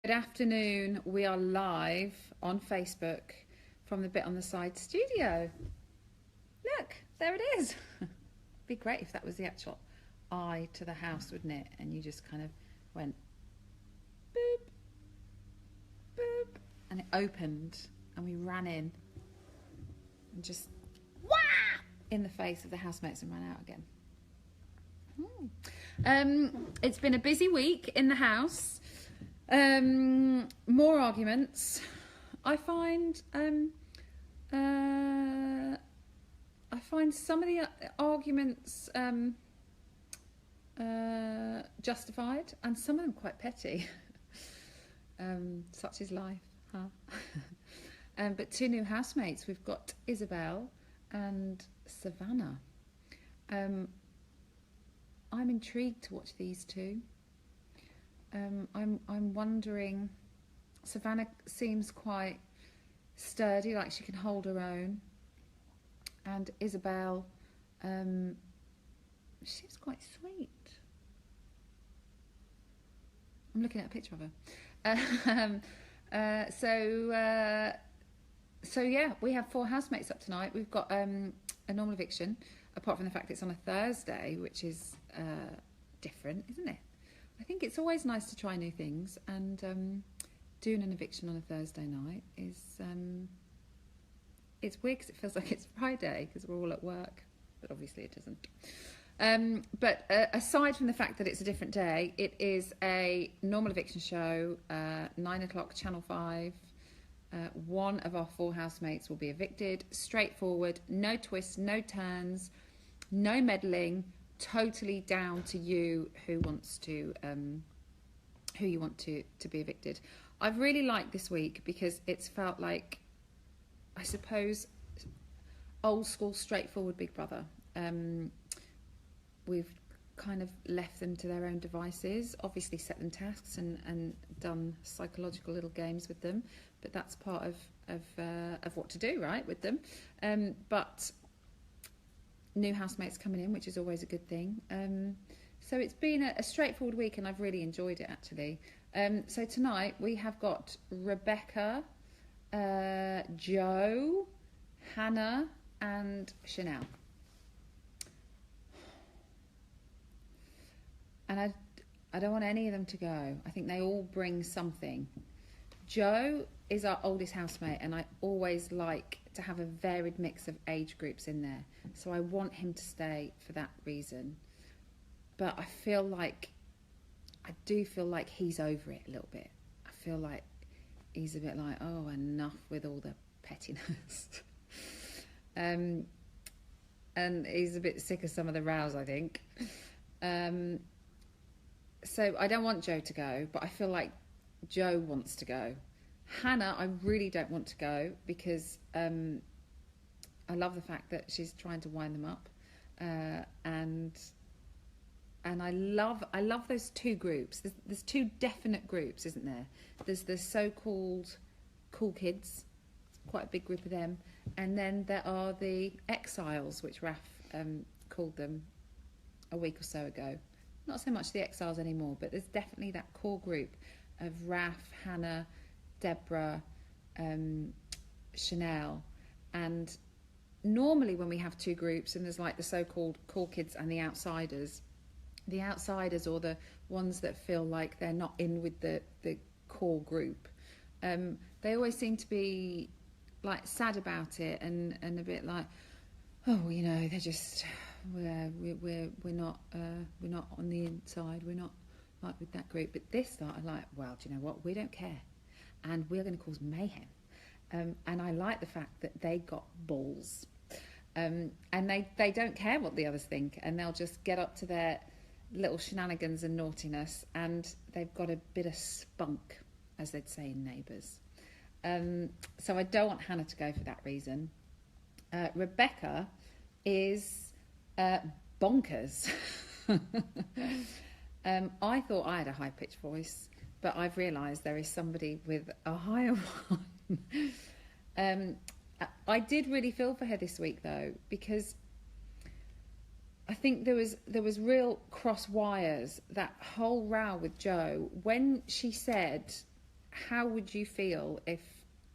Good afternoon. We are live on Facebook from the Bit on the Side studio. Look, there it is. Be great if that was the actual eye to the house, wouldn't it? And you just kind of went boop, boop, and it opened, and we ran in and just wah in the face of the housemates and ran out again. It's been a busy week in the house. More arguments. I find some of the arguments justified, and some of them quite petty. Such is life, huh? But two new housemates. We've got Isabel and Savannah. I'm intrigued to watch these two. I'm wondering. Savannah seems quite sturdy, like she can hold her own, and Isabel, she seems quite sweet. I'm looking at a picture of her. So yeah, we have 4 housemates up tonight. We've got a normal eviction, apart from the fact it's on a Thursday, which is different, isn't it? I think it's always nice to try new things, and doing an eviction on a Thursday night is it's weird because it feels like it's Friday because we're all at work, but obviously it isn't. But aside from the fact that it's a different day, it is a normal eviction show, 9 o'clock, Channel 5. One of our 4 housemates will be evicted, straightforward, no twists, no turns, no meddling. Totally down to you who wants to who you want to be evicted. I've really liked this week because it's felt like, I suppose, old school, straightforward Big Brother. We've kind of left them to their own devices, obviously set them tasks and done psychological little games with them, but that's part of what to do, right, with them. But new housemates coming in, which is always a good thing. So it's been a straightforward week, and I've really enjoyed it, actually. So tonight we have got Rebecca, Joe, Hannah, and Chanel. And I don't want any of them to go. I think they all bring something. Joe is our oldest housemate, and I always like to have a varied mix of age groups in there. So I want him to stay for that reason. But I do feel like he's over it a little bit. I feel like he's a bit like, oh, enough with all the pettiness. And he's a bit sick of some of the rows, I think. So I don't want Joe to go, but I feel like Joe wants to go. Hannah, I really don't want to go because I love the fact that she's trying to wind them up, and I love those 2 groups. There's 2 definite groups, isn't there? There's the so-called cool kids, quite a big group of them, and then there are the exiles, which Raf called them a week or so ago. Not so much the exiles anymore, but there's definitely that core group of Raf, Hannah, Deborah, Chanel. And normally when we have 2 groups, and there's like the so-called cool kids and the outsiders or the ones that feel like they're not in with the core group, they always seem to be like sad about it and a bit like, oh, you know, they're just we're not on the inside, we're not like with that group. But this lot are like, well, do you know what, we don't care, and we're going to cause mayhem. And I like the fact that they got balls, and they don't care what the others think, and they'll just get up to their little shenanigans and naughtiness, and they've got a bit of spunk, as they'd say in Neighbours. So I don't want Hannah to go for that reason. Rebecca is bonkers. I thought I had a high-pitched voice, but I've realised there is somebody with a higher one. I did really feel for her this week, though, because I think there was real cross wires, that whole row with Joe, when she said how would you feel if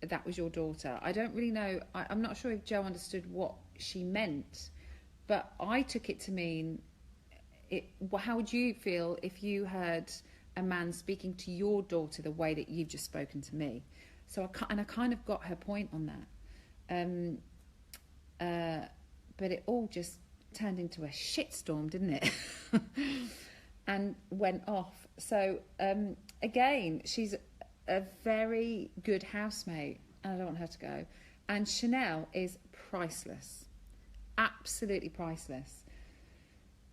that was your daughter? I don't really know. I'm not sure if Jo understood what she meant, but I took it to mean, how would you feel if you heard a man speaking to your daughter the way that you've just spoken to me? So I kind of got her point on that. But it all just turned into a shitstorm, didn't it? And went off. So again, she's a very good housemate, and I don't want her to go. And Chanel is priceless, absolutely priceless.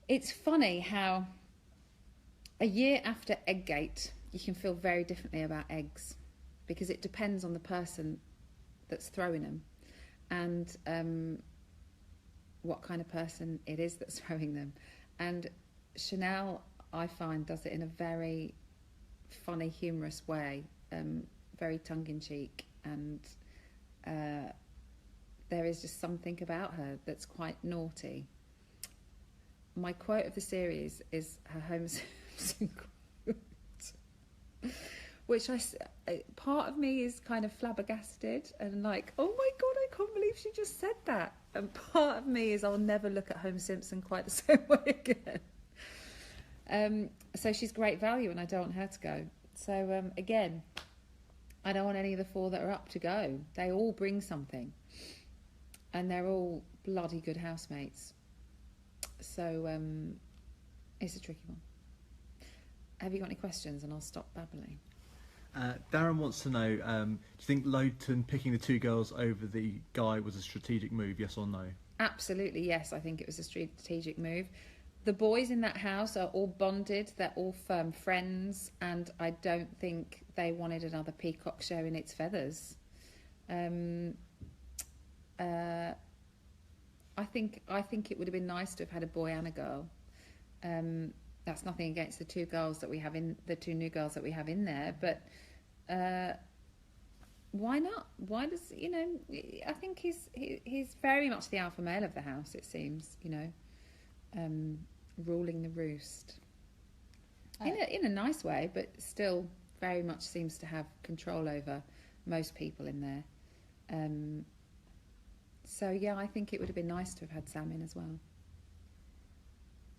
It's funny how a year after Eggate, you can feel very differently about eggs, because it depends on the person that's throwing them, and what kind of person it is that's throwing them. And Chanel, I find, does it in a very funny, humorous way, very tongue-in-cheek, and there is just something about her that's quite naughty. My quote of the series is her Homer Simpson quote, which part of me is kind of flabbergasted and like, oh my God, I can't believe she just said that. And part of me is, I'll never look at Homer Simpson quite the same way again. So she's great value, and I don't want her to go. So again, I don't want any of the 4 that are up to go. They all bring something, and they're all bloody good housemates. So it's a tricky one. Have you got any questions? And I'll stop babbling. Darren wants to know, do you think Lowton picking the 2 girls over the guy was a strategic move, yes or no? Absolutely, yes. I think it was a strategic move. The boys in that house are all bonded. They're all firm friends, and I don't think they wanted another peacock showing its feathers. I think it would have been nice to have had a boy and a girl. That's nothing against the 2 girls that we have in the 2 new girls that we have in there, but why not? Why does I think he's very much the alpha male of the house. It seems ruling the roost in a nice way, but still very much seems to have control over most people in there. So yeah, I think it would have been nice to have had Sam in as well.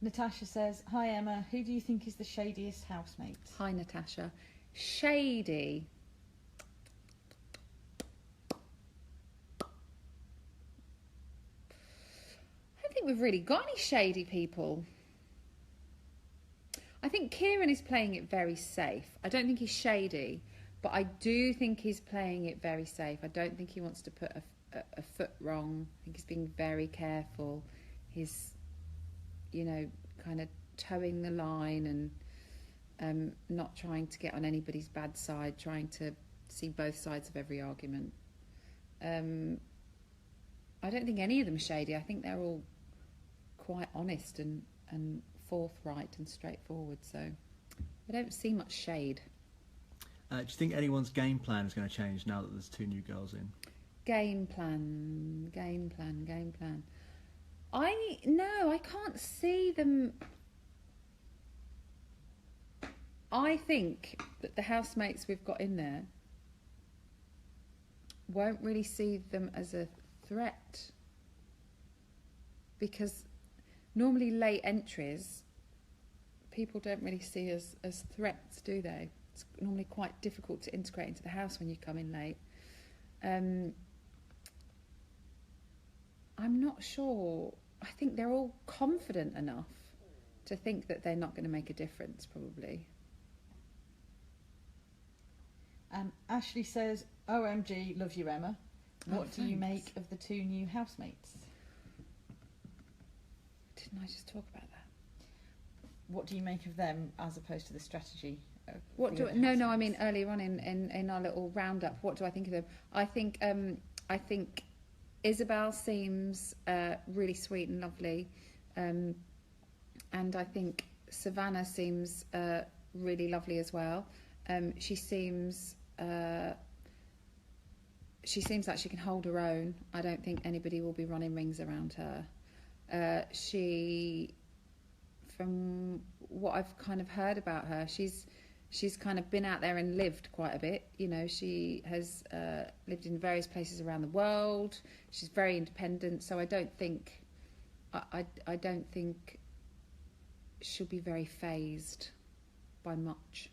Natasha says, hi Emma, who do you think is the shadiest housemate? Hi Natasha. Shady. I don't think we've really got any shady people. I think Kieran is playing it very safe. I don't think he's shady, but I do think he's playing it very safe. I don't think he wants to put a foot wrong. I think he's being very careful. He's kind of towing the line and not trying to get on anybody's bad side, trying to see both sides of every argument. I don't think any of them are shady. I think they're all quite honest and forthright and straightforward, so I don't see much shade. Do you think anyone's game plan is going to change now that there's 2 new girls in? Game plan. I can't see them. I think that the housemates we've got in there won't really see them as a threat, because normally late entries people don't really see as threats, do they? It's normally quite difficult to integrate into the house when you come in late. I'm not sure. I think they're all confident enough to think that they're not going to make a difference, probably. Ashley says, OMG, love you, Emma. What do you thanks. make of the 2 new housemates? Didn't I just talk about that? What do you make of them as opposed to the strategy? No, I mean earlier on in our little roundup, what do I think of them? I think Isabel seems really sweet and lovely, and I think Savannah seems really lovely as well. She seems like she can hold her own. I don't think anybody will be running rings around her. She, from what I've kind of heard about her, she's she's kind of been out there and lived quite a bit. You know, she has lived in various places around the world. She's very independent, so I don't think she'll be very fazed by much.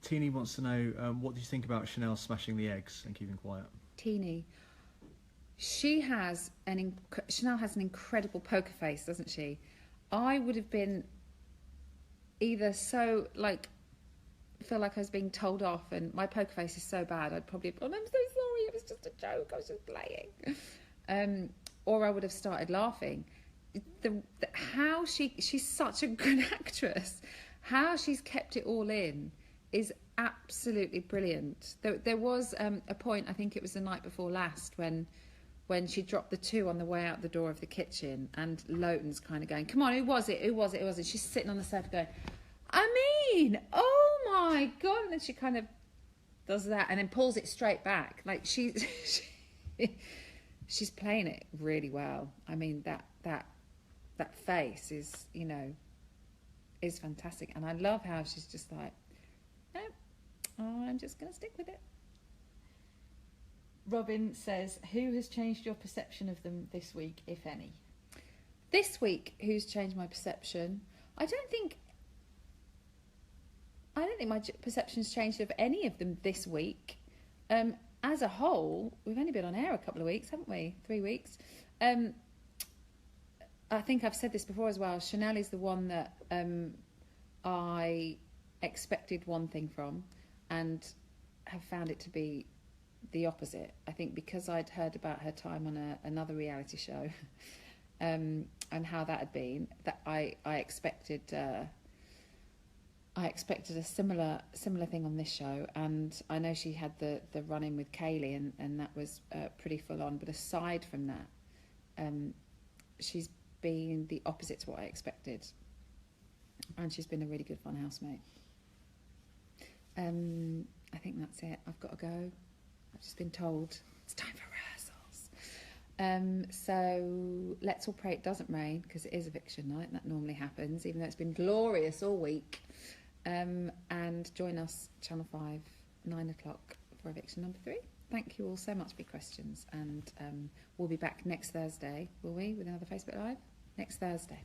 Teeny wants to know, what do you think about Chanel smashing the eggs and keeping quiet? Teeny, Chanel has an incredible poker face, doesn't she? I would have been either so feel like I was being told off, and my poker face is so bad, I'd probably have gone, I'm so sorry, it was just a joke, I was just playing. Or I would have started laughing. How she's such a good actress. How she's kept it all in is absolutely brilliant. There was a point, I think it was the night before last, when she dropped the 2 on the way out the door of the kitchen, and Lowton's kind of going, come on, who was it? She's sitting on the sofa going, oh my God. And then she kind of does that and then pulls it straight back. Like she's playing it really well. I mean, that face is, you know, is fantastic. And I love how she's just like, no, I'm just going to stick with it. Robin says, who has changed your perception of them this week, if any? This week, who's changed my perception? I don't think my perception's changed of any of them this week. As a whole, we've only been on air a couple of weeks, haven't we? 3 weeks. I think I've said this before as well. Chanel is the one that I expected one thing from and have found it to be the opposite. I think because I'd heard about her time on another reality show and how that had been, that I expected a similar thing on this show, and I know she had the run-in with Kaylee, and that was pretty full on. But aside from that, she's been the opposite to what I expected, and she's been a really good fun housemate. I think that's it. I've got to go. I've just been told it's time for rehearsals. So let's all pray it doesn't rain, because it is eviction night, and that normally happens, even though it's been glorious all week. And join us, Channel 5, 9 o'clock for eviction number 3. Thank you all so much for your questions, and we'll be back next Thursday, will we, with another Facebook Live? Next Thursday.